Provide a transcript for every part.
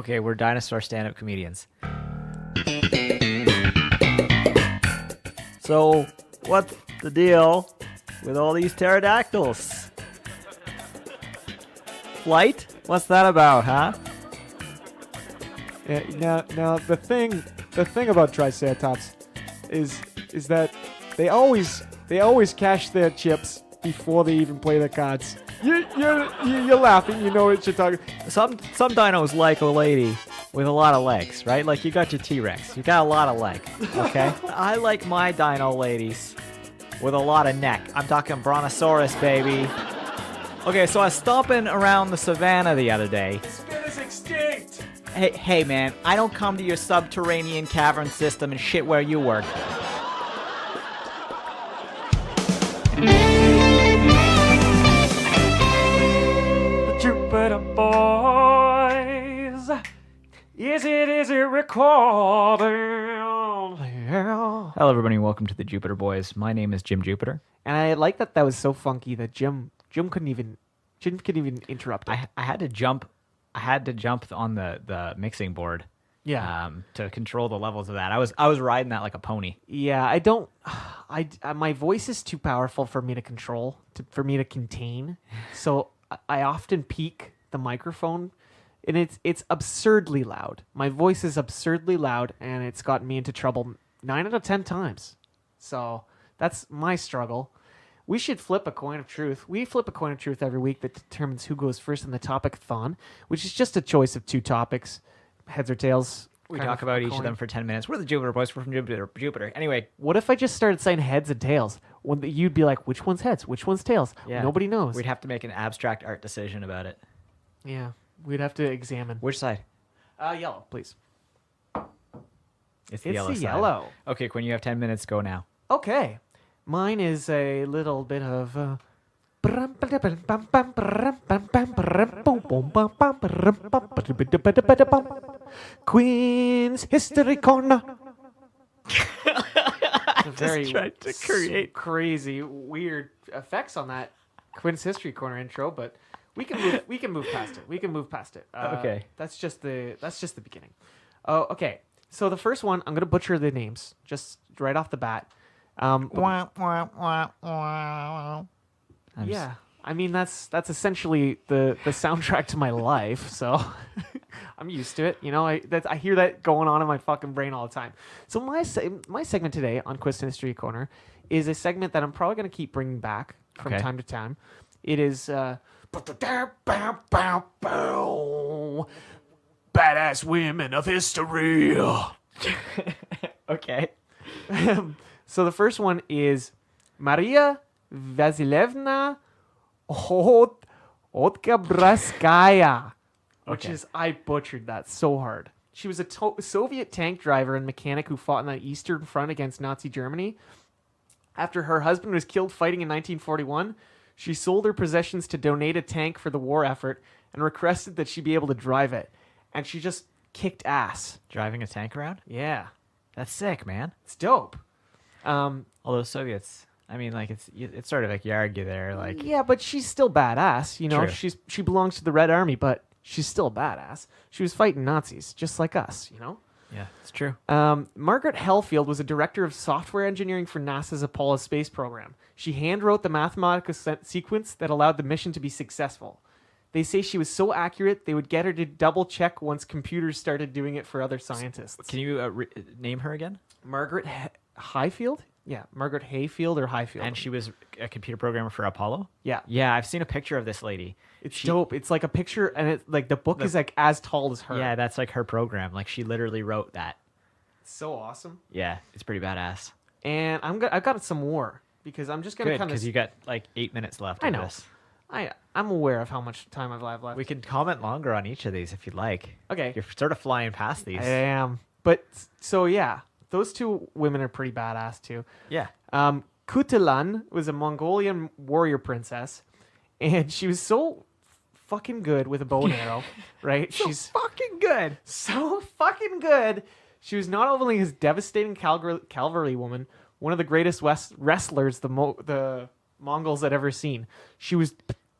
Okay, we're dinosaur stand-up comedians. So, what's the deal with all these pterodactyls? Flight? What's that about, huh? Yeah, now the thing about Triceratops is that they always cash their chips before they even play their cards. You're laughing. You know what you're talking. Some dinos like a lady with a lot of legs, right? Like you got your T-Rex, you got a lot of leg. Okay, I like my dino ladies with a lot of neck. I'm talking Brontosaurus, baby. Okay, so I was stomping around the savannah the other day. Spin is extinct. Hey, man, I don't come to your subterranean cavern system and shit where you work. The Jupiter boys. Is it recording? Hello, everybody, and welcome to the Jupiter Boys. My name is Jim Jupiter. And I like that was so funky that Jim couldn't even interrupt it. I had to jump. I had to jump on the mixing board. Yeah. To control the levels of that. I was riding that like a pony. Yeah, my voice is too powerful for me to control, for me to contain. So I often peak the microphone, and it's absurdly loud. My voice is absurdly loud, and it's gotten me into trouble 9 out of 10 times. So that's my struggle. We should flip a coin of truth. We flip a coin of truth every week that determines who goes first in the topic-a-thon, which is just a choice of two topics, heads or tails. We talk about each of them for 10 minutes. We're the Jupiter Boys. We're from Jupiter. Anyway. What if I just started saying heads and tails? You'd be like, which one's heads? Which one's tails? Yeah. Nobody knows. We'd have to make an abstract art decision about it. Yeah, we'd have to examine. Which side? Yellow, please. It's the yellow side. Yellow. Okay, Quinn, you have 10 minutes. Go now. Okay. Mine is a little bit of... Quinn's History Corner. Very tried to create crazy, weird effects on that Quinn's History Corner intro, but we can move past it. We can move past it. Okay. That's just the beginning. Oh, okay. So the first one, I'm gonna butcher the names just right off the bat. Yeah, I mean that's essentially the soundtrack to my life, so I'm used to it. You know, I hear that going on in my fucking brain all the time. So my segment today on Quiz History Corner is a segment that I'm probably gonna keep bringing back from time to time. It is badass women of history. Okay. So the first one is Maria Vasilevna Otkabraskaya, which is, I butchered that so hard. She was a Soviet tank driver and mechanic who fought in the Eastern Front against Nazi Germany. After her husband was killed fighting in 1941, she sold her possessions to donate a tank for the war effort and requested that she be able to drive it. And she just kicked ass. Driving a tank around? Yeah. That's sick, man. It's dope. All those Soviets. I mean, like it's sort of like you argue there, like yeah, but she's still badass. You know, True. she belongs to the Red Army, but she's still badass. She was fighting Nazis just like us. You know. Yeah, it's true. Margaret Hellfield was a director of software engineering for NASA's Apollo space program. She handwrote the mathematical sequence that allowed the mission to be successful. They say she was so accurate they would get her to double check once computers started doing it for other scientists. Can you name her again? Margaret Highfield? Yeah, Margaret Hayfield or Highfield. And she was a computer programmer for Apollo? Yeah. Yeah, I've seen a picture of this lady. It's dope. It's like a picture, and it's like the book is like as tall as her. Yeah, that's like her program. Like she literally wrote that. So awesome. Yeah, it's pretty badass. And I've got some more because I'm just gonna kind of because you got like 8 minutes left. I of know. This. I'm aware of how much time I've left. We can comment longer on each of these if you'd like. Okay. You're sort of flying past these. I am, but so yeah, those two women are pretty badass too. Yeah. Kutilan was a Mongolian warrior princess, and she was so fucking good with a bow and arrow, right? She's fucking good. so fucking good. She was not only his devastating cavalry woman, one of the greatest wrestlers the Mongols had ever seen. She was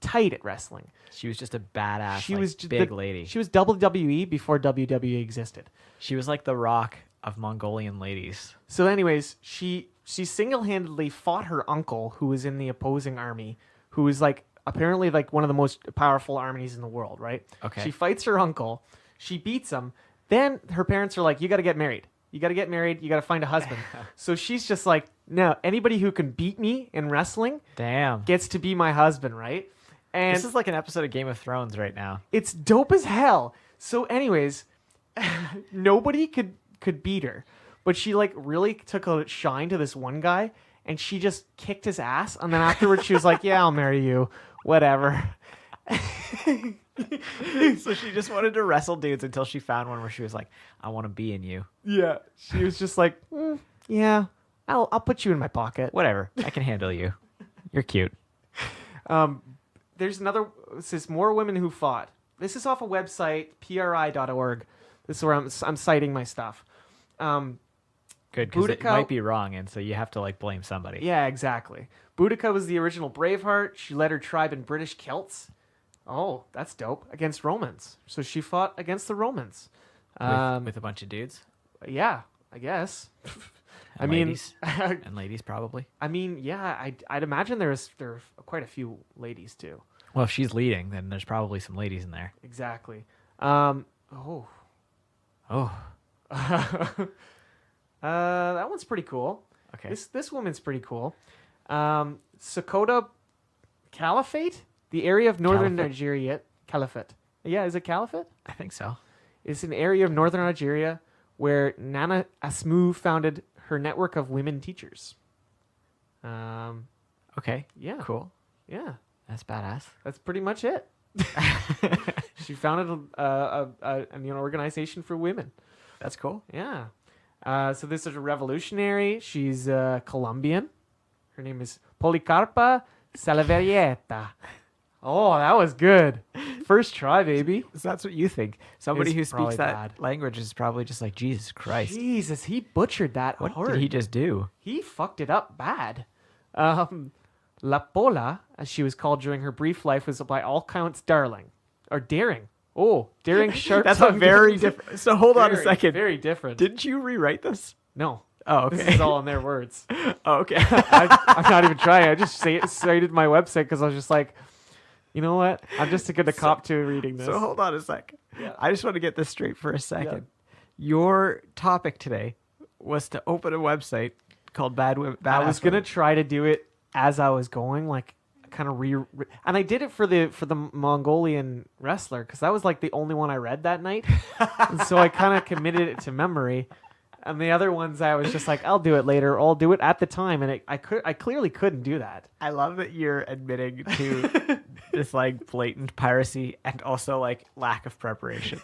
tight at wrestling. She was just a badass, She like, was big lady. She was WWE before WWE existed. She was like the Rock of Mongolian ladies. So, anyways, she single-handedly fought her uncle, who was in the opposing army, who was like apparently like one of the most powerful armies in the world, right? Okay. She fights her uncle. She beats him. Then her parents are like, "You got to get married. You got to get married. You got to find a husband." So she's just like, "No, anybody who can beat me in wrestling Damn. gets to be my husband," right? And This is like an episode of Game of Thrones right now. it's dope as hell. So, anyways, nobody could beat her, but she like really took a shine to this one guy, and she just kicked his ass. And then afterwards, she was like, "Yeah, I'll marry you, whatever." So she just wanted to wrestle dudes until she found one where she was like, I want to be in you. Yeah, she was just like, "Yeah, I'll put you in my pocket." Whatever. I can handle you. You're cute. There's another. It says more women who fought. This is off a website, pri.org. This is where I'm citing my stuff. Good, because it Boudica- might be wrong, and so you have to like blame somebody. Yeah, exactly. Boudica was the original Braveheart. She led her tribe in British Celts. Oh, that's dope. Against Romans. So she fought against the Romans. With a bunch of dudes. Yeah, I guess. And ladies. And ladies, probably. I mean, yeah, I'd imagine there are quite a few ladies too. Well, if she's leading, then there's probably some ladies in there. Exactly. Oh. That one's pretty cool. Okay. This woman's pretty cool. Sokoto Caliphate, the area of northern Caliphate? Nigeria. Caliphate. Yeah, is it Caliphate? I think so. It's an area of northern Nigeria where Nana Asmu founded her network of women teachers. Okay. Yeah. Cool. Yeah. That's badass. That's pretty much it. She founded an organization for women. That's cool. Yeah. So this is a revolutionary. She's Colombian. Her name is Policarpa Salaverieta. Oh, that was good. First try, baby. So that's what you think. Somebody It's who speaks probably that bad. language is probably just like, Jesus Christ. Jesus, he butchered that What hard. did he just do? He fucked it up bad. La Pola, as she was called during her brief life, was by all counts darling. Or daring. Oh, daring sharp. That's a very different. So hold on a second. Very different. Didn't you rewrite this? No. Oh, okay. This is all in their words. Oh, okay. I'm not even trying. I just cited my website because I was just like, you know what? I'm just going to cop to reading this. So hold on a sec. Yeah. I just want to get this straight for a second. Your topic today was to open a website called Bad Women. I was going to try to do it as I was going, like kind of and I did it for the Mongolian wrestler because that was like the only one I read that night. And so I kind of committed it to memory. And the other ones I was just like, I'll do it later. Or I'll do it at the time. And I clearly couldn't do that. I love that you're admitting to this like blatant piracy and also like lack of preparation.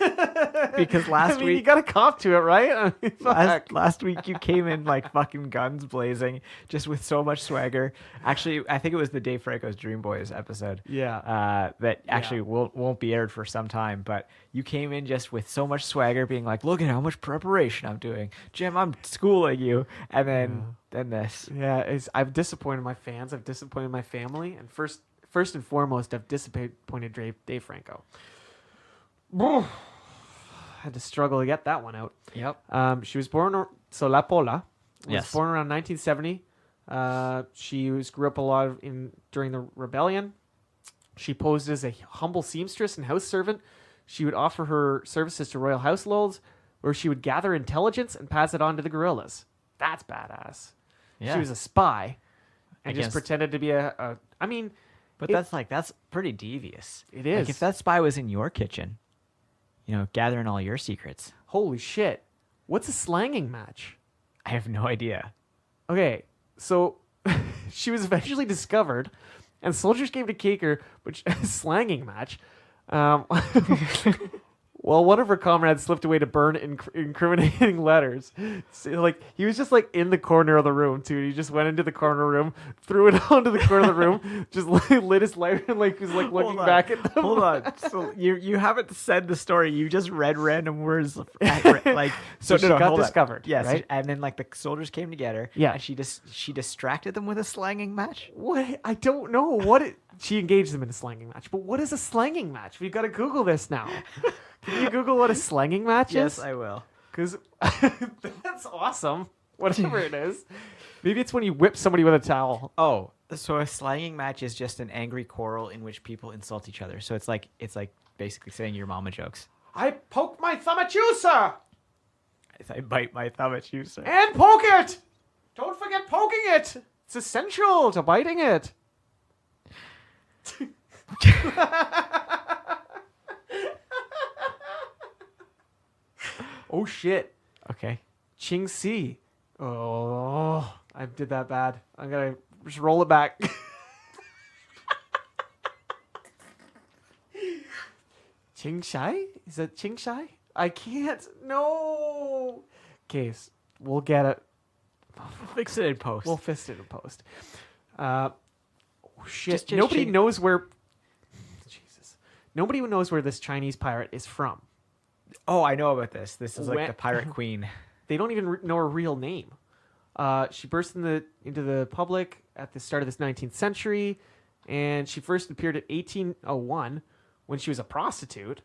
Because last you week, got to cop to it, right? I mean, fuck. last week you came in like fucking guns blazing, just with so much swagger. Actually, I think it was the Dave Franco's Dream Boys episode. Yeah. That actually won't be aired for some time. But you came in just with so much swagger, being like, "Look at how much preparation I'm doing, Jim. I'm schooling you." And then this. Yeah, I've disappointed my fans. I've disappointed my family, and first and foremost, I've disappointed Dave Franco. Had to struggle to get that one out. Yep. She was born, so La Pola was Yes. born around 1970. She grew up a lot during the rebellion. She posed as a humble seamstress and house servant. She would offer her services to royal households, where she would gather intelligence and pass it on to the guerrillas. That's badass. Yeah. She was a spy and just guess- pretended to be I mean, But it- that's pretty devious. It is. Like if that spy was in your kitchen, gathering all your secrets. holy shit. What's a slanging match? I have no idea. Okay, so she was eventually discovered, and soldiers came to take her, which slanging match. Well, one of her comrades slipped away to burn incriminating letters. So, like, he was just like in the corner of the room too. He just went into the corner room, threw it onto the corner of the room, just lit his lighter and like was like looking back at them. Hold on. So you haven't said the story. You just read random words. Like So she got hold on. discovered. Yes, right? and then like the soldiers came together. Yeah. And she distracted them with a slanging match. What? I don't know what she engaged them in a slanging match. But what is a slanging match? We've got to Google this now. Can you Google what a slanging match is? Yes, I will. Because that's awesome. Whatever it is. Maybe it's when you whip somebody with a towel. Oh, so a slanging match is just an angry quarrel in which people insult each other. So it's like basically saying your mama jokes. I poke my thumb at you, sir. I bite my thumb at you, sir. And poke it. Don't forget poking it. It's essential to biting it. Oh shit. Okay. Ching Si. Oh, I did that bad. I'm gonna just roll it back. Ching Shai? Is that Ching Shai? I can't. No. Case. We'll get it. Fix it in post. We'll fix it in post. Oh shit. Just Nobody Ching- knows where. Jesus. Nobody knows where this Chinese pirate is from. Oh, I know about this. This is like When- the pirate queen. They don't even know her real name. She burst into the public at the start of this 19th century, and she first appeared at 1801 when she was a prostitute.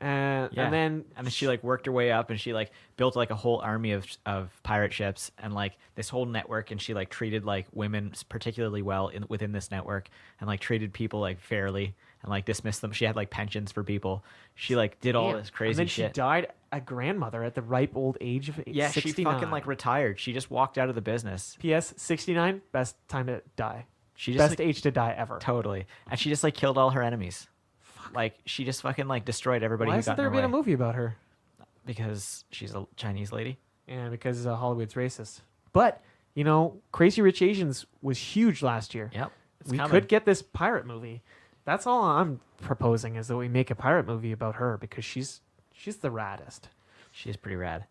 And then she like worked her way up, and she like built like a whole army of pirate ships and like this whole network, and she like treated like women particularly well within this network, and like treated people like fairly and like dismissed them. She had like pensions for people. She like did all this crazy and then shit. she died a grandmother at the ripe old age of 69. She fucking like retired. She just walked out of the business. P.S. 69, best time to die. She just Best like, age to die ever. totally, and she just like killed all her enemies. Like she just fucking like destroyed everybody. Why who hasn't got in there her been way. a movie about her? Because she's a Chinese lady. And because Hollywood's racist. But, you know, Crazy Rich Asians was huge last year. Yep, it's We coming. could get this pirate movie. That's all I'm proposing is that we make a pirate movie about her because she's the raddest. She's pretty rad.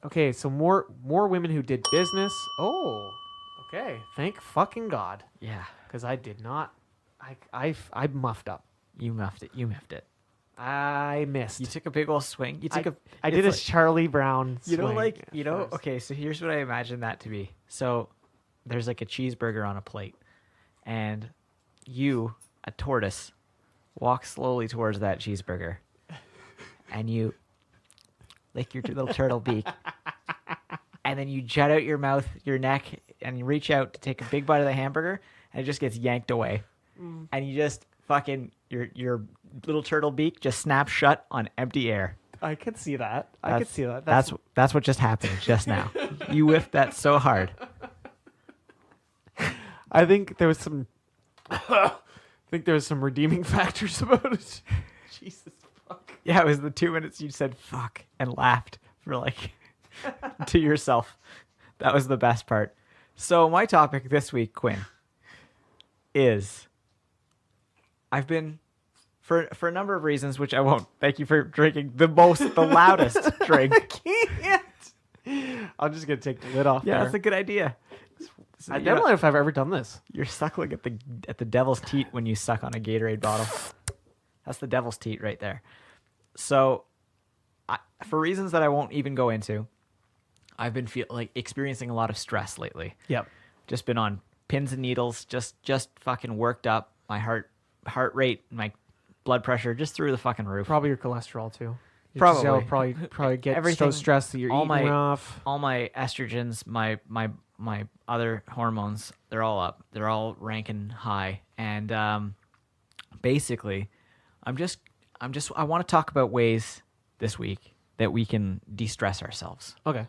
Okay, so more women who did business. Oh, okay. Thank fucking God. Yeah, Because I did not. I muffed up. you muffed it. You miffed it. I missed. You took a big old swing. You took I did a it's like- Charlie Brown You know, swing like at you know. first. Okay, so here's what I imagine that to be. So there's like a cheeseburger on a plate, and you, a tortoise, walk slowly towards that cheeseburger, and you lick your little turtle beak, and then you jut out your mouth, your neck, and you reach out to take a big bite of the hamburger, and it just gets yanked away, and you just fucking your little turtle beak just snaps shut on empty air. I could see that. I could see that. That's what just happened just now. You whiffed that so hard. I think there was some. I think there was some redeeming factors about it. Jesus fuck. Yeah, it was the 2 minutes you said fuck and laughed for like to yourself. That was the best part. So my topic this week, Quinn, is I've been for a number of reasons, which I won't. Thank you for drinking the loudest drink. Can't. I'm just gonna take the lid off. Yeah, there. that's a good idea. So I you don't know- know if I've ever done this. You're suckling at the devil's teat when you suck on a Gatorade bottle. That's the devil's teat right there. So, for reasons that I won't even go into, I've been experiencing a lot of stress lately. Yep. Just been on pins and needles, just fucking worked up. My heart rate, my blood pressure, just through the fucking roof. Probably your cholesterol too. You Probably. just probably get Everything- so stressed that you're all eating my- rough. All my estrogens, my other hormones, they're all up. They're all ranking high. And basically, I want to talk about ways this week that we can de-stress ourselves. Okay.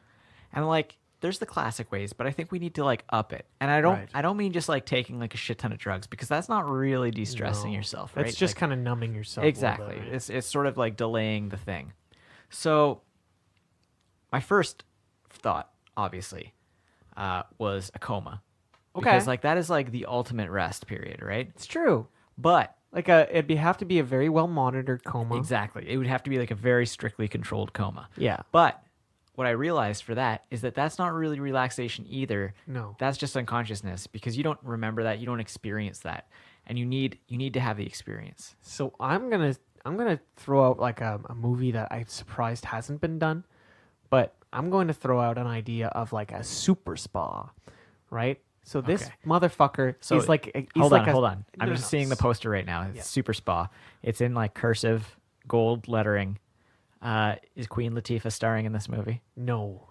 And like there's the classic ways, but I think we need to like up it. And I don't mean just like taking like a shit ton of drugs, because that's not really de-stressing No. yourself, right? It's just Like, kind of numbing yourself. a little exactly. bit, right? It's sort of like delaying the thing. So my first thought, obviously, was a coma. Okay. Because like that is like the ultimate rest period, right? It's true. But Like have to be a very well monitored coma. Exactly. It would have to be like a very strictly controlled coma. Yeah. But what I realized for that is that that's not really relaxation either. No. That's just unconsciousness because you don't remember that, you don't experience that, and you need to have the experience. So I'm gonna throw out like a movie that I'm surprised hasn't been done, but I'm going to throw out an idea of like a SuperSpa, right? So this motherfucker is like hold on. I'm just seeing the poster right now. It's SuperSpa. It's in like cursive gold lettering. Is Queen Latifah starring in this movie? No.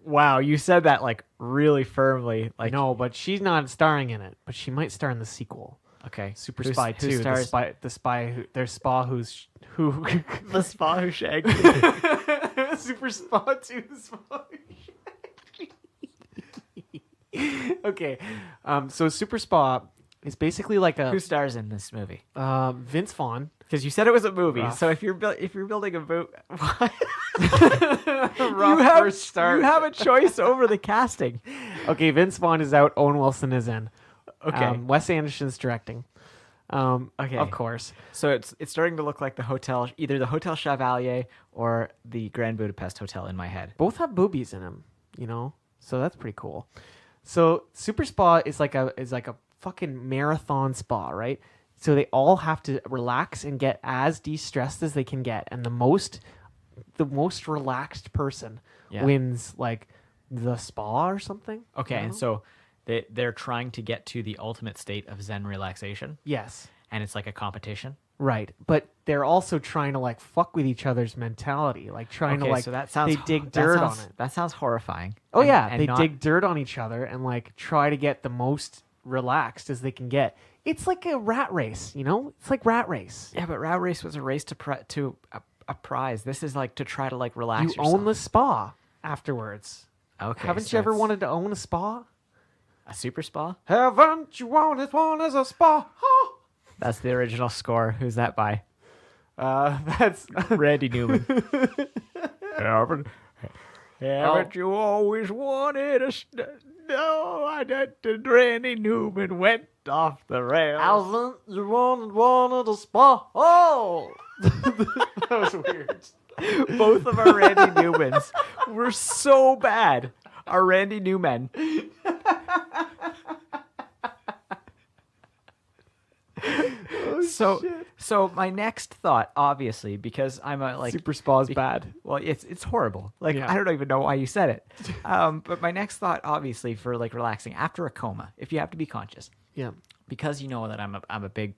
Wow, you said that like really firmly. Like no, but she's not starring in it. But she might star in the sequel. Okay, Super Spy 2. The spa who the spa who shagged. Super Spa 2. The spa who shagged. Okay, so Super Spa is basically like a who stars in this movie? Vince Vaughn. Because you said it was a movie, Rough. So if you're building a movie, you have a choice over the casting. Okay, Vince Vaughn is out. Owen Wilson is in. Okay, Wes Anderson's directing. Okay, of course. So it's starting to look like the hotel, either the Hotel Chevalier or the Grand Budapest Hotel in my head. Both have boobies in them, you know, so that's pretty cool. So Super Spa is like a fucking marathon spa, right? So they all have to relax and get as de-stressed as they can get, and the most relaxed person wins like the spa or something. Okay, and so they're trying to get to the ultimate state of Zen relaxation. Yes, and it's like a competition. Right, but they're also trying to like fuck with each other's mentality, like trying to like. So that sounds, they dig dirt on it. That sounds horrifying. Oh yeah, they dig dirt on each other and like try to get the most relaxed as they can get. It's like a rat race, you know? It's like Rat Race. Yeah, but Rat Race was a race to a prize. This is like to try to like relax yourself. You own the spa afterwards. Okay. Haven't you ever wanted to own a spa? A super spa? Haven't you wanted one as a spa? Oh. That's the original score. Who's that by? That's Randy Newman. Haven't you always wanted a... No, I didn't. Randy Newman went off the rails. Haven't you wanted a spa? Oh! That was weird. Both of our Randy Newmans were so bad. Our Randy Newman. So my next thought, obviously, because I'm a like Super Spa's bad. Well, it's horrible. Like I don't even know why you said it. But my next thought, obviously, for like relaxing after a coma, if you have to be conscious, because you know that I'm a big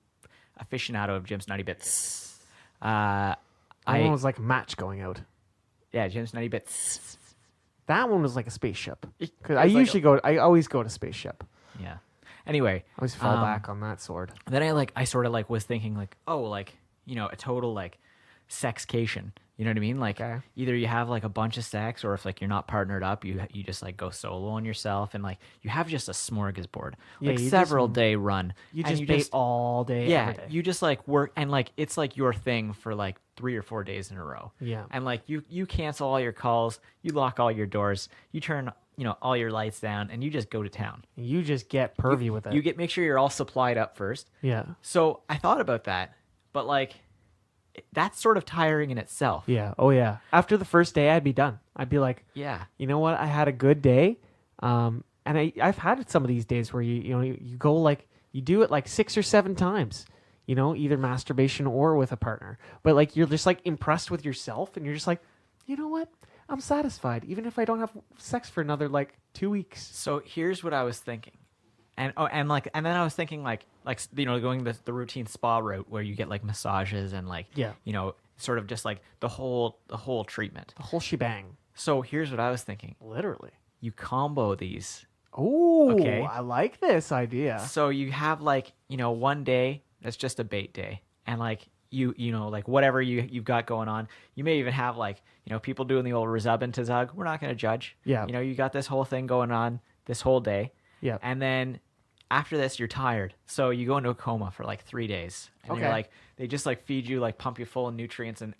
aficionado of Jim's Nutty Bits. That one was like a match going out. Yeah, Jim's Nutty Bits. That one was like a spaceship. Because I always go to spaceship. Yeah. Anyway, I always fall back on that sword. Then I sort of like was thinking like, oh, like, you know, a total like sexcation. You know what I mean? Like either you have like a bunch of sex, or if like you're not partnered up, you just like go solo on yourself, and like you have just a smorgasbord, like several day run. You just bait all day. Yeah, every day. you just like work, and like it's like your thing for like 3 or 4 days in a row. Yeah, and like you cancel all your calls, you lock all your doors, you turn all your lights down, and you just go to town. You just get pervy with it. You make sure you're all supplied up first. Yeah. So I thought about that, but like that's sort of tiring in itself. Yeah. Oh yeah. After the first day, I'd be done. I'd be like, yeah, you know what? I had a good day. And I've had some of these days where you go like you do it like 6 or 7 times. You know, either masturbation or with a partner. But like you're just like impressed with yourself, and you're just like, you know what? I'm satisfied, even if I don't have sex for another like 2 weeks. So here's what I was thinking, and then I was thinking like going the routine spa route where you get like massages and like sort of just like the whole treatment, the whole shebang. So here's what I was thinking. Literally, you combo these. Oh, okay. I like this idea. So you have like one day that's just a bait day, and like you like whatever you've got going on. You may even have like people doing the old rezub and tazug. We're not going to judge. Yeah. You got this whole thing going on this whole day. Yeah. And then after this, you're tired, so you go into a coma for like 3 days. And you're like, they just like feed you, like pump you full of nutrients and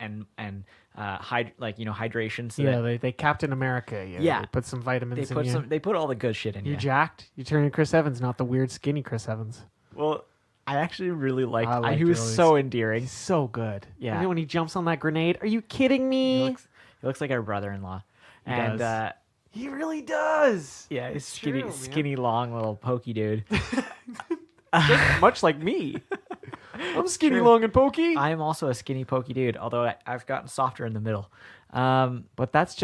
hydration. So they Captain America. Yeah. They put some vitamins in you. They put all the good shit in you. You're jacked. You turn into Chris Evans, not the weird skinny Chris Evans. Well, I actually really liked. I liked he was Riley's. so endearing. He's so good. Yeah. And then when he jumps on that grenade, are you kidding me? He looks like our brother-in-law. He And does. He really does. yeah, he's It's true, man. skinny, long little pokey dude. Just much like me. I'm skinny, True. long, and pokey. I am also a skinny, pokey dude, although I've gotten softer in the middle. But that's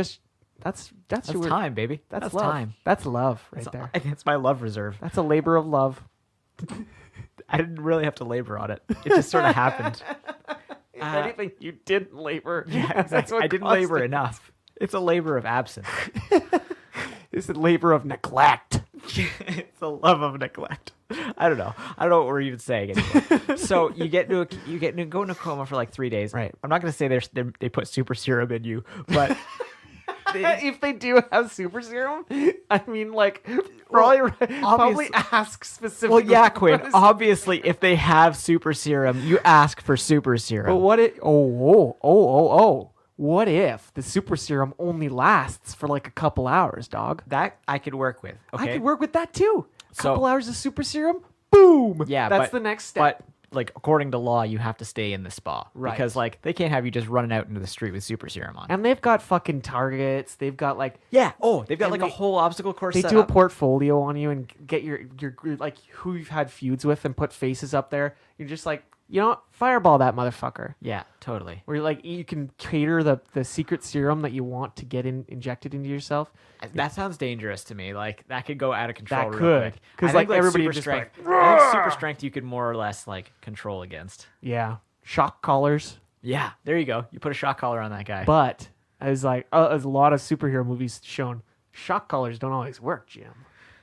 That's your time, baby. That's That's love. time. That's love right there. It's my love reserve. That's a labor of love. I didn't really have to labor on it. It just sort of happened. If anything, you didn't labor. Yeah, That's exactly. what I didn't caused labor it. enough. It's a labor of absence. It's a labor of neglect. It's a love of neglect. I don't know what we're even saying anymore. So you go into a coma for like 3 days. Right. I'm not gonna say they put super serum in you, but If they do have super serum, I mean, like, probably ask specifically. well, yeah, Quinn. Obviously, if they have super serum, you ask for super serum. But what it? Oh! What if the super serum only lasts for like a couple hours, dog? That I could work with. Okay. I could work with that too. A So- couple hours of super serum, boom. Yeah, that's but- the next step. But like according to law, you have to stay in the spa Right. because like they can't have you just running out into the street with super serum on. And they've got fucking targets. They've got like Yeah. Oh, they've got And like they- a whole obstacle course. they set do a up. portfolio on you and get your like who you've had feuds with and put faces up there. You're just like, you know what? Fireball that motherfucker. Yeah, totally. Where like you can cater the secret serum that you want to get injected into yourself. That sounds dangerous to me. Like that could go out of control. That real could. quick. 'Cause, I like, think, everybody super just strength. like, I think super strength you could more or less like control against. Yeah, shock collars. Yeah, there you go. You put a shock collar on that guy. But as like as a lot of superhero movies shown, shock collars don't always work, Jim.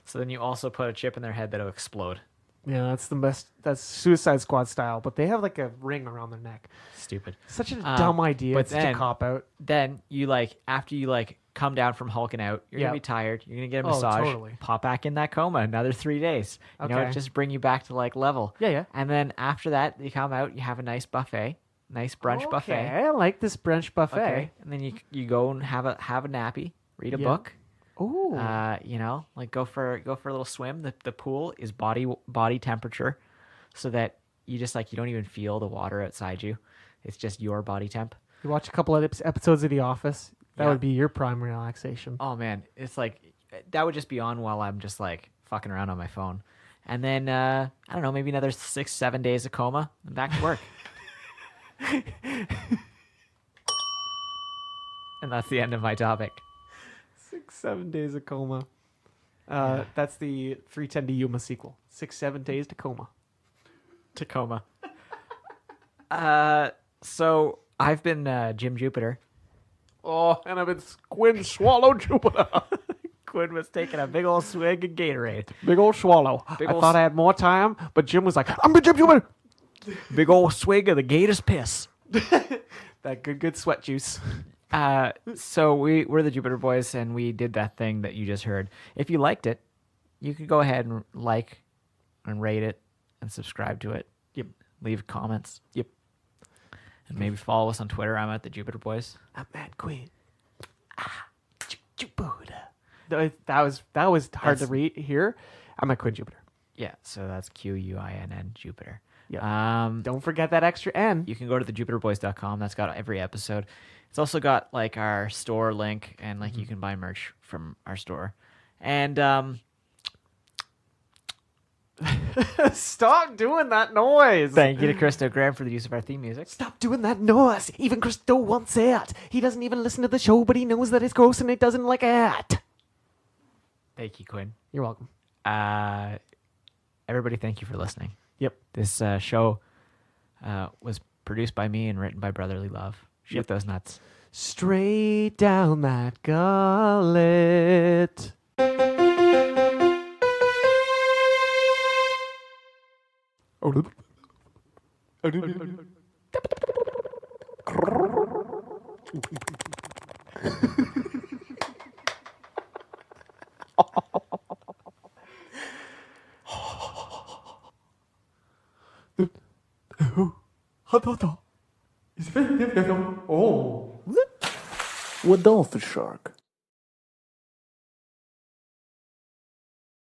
So then you also put a chip in their head that'll explode. Yeah, that's the best. That's Suicide Squad style, but they have like a ring around their neck. Stupid. Such a dumb idea. but It's such a then- cop out. Then you like after you like come down from hulking out, you're Yeah. gonna be tired. You're gonna get a Oh, massage. totally. Pop back in that coma another 3 days. You know, Okay. just bring you back to like level. Yeah, yeah. And then after that, you come out. You have a nice buffet, nice brunch buffet. Okay, I like this brunch buffet. Okay. And then you go and have a nappy, read a Yeah. book. Ooh. You know, like go for a little swim. The pool is body temperature, so that you just like you don't even feel the water outside you. It's just your body temp. You watch a couple of episodes of The Office. That Yeah. would be your prime relaxation. Oh man, it's like that would just be on while I'm just like fucking around on my phone, and then I don't know, maybe another 6-7 days of coma and back to work. And that's the end of my topic. 6-7 days of coma. That's the 310 to Yuma sequel. 6-7 days to coma. Tacoma. So I've been Jim Jupiter. Oh, and I've been Quinn swallow Jupiter. Quinn was taking a big old swig of Gatorade. Big old swallow. Big I ol' thought I had more time, but Jim was like, I'm Jim Jupiter. Big old swig of the Gator's piss. That good sweat juice. So we're the Jupiter Boys, and we did that thing that you just heard. If you liked it, you could go ahead and like and rate it and subscribe to it. Yep. Leave comments. Yep. And maybe follow us on Twitter. I'm at the Jupiter Boys. I'm Matt Quinn. Jupiter. That was hard to read here. I'm at Quinn Jupiter. Yeah, so that's QUINN Jupiter. Yeah. Don't forget that extra N. You can go to thejupiterboys.com. That's got every episode. It's also got like our store link, and like you can buy merch from our store. And Stop doing that noise. thank you to Christo Graham for the use of our theme music. Stop doing that noise. Even Christo wants it. He doesn't even listen to the show, but he knows that it's gross and he doesn't like it. Thank you, Quinn. You're welcome. Everybody, thank you for listening. Yep. This show was produced by me and written by Brotherly Love. Shoot those nuts. Straight down that gullet. Rodolph Shark.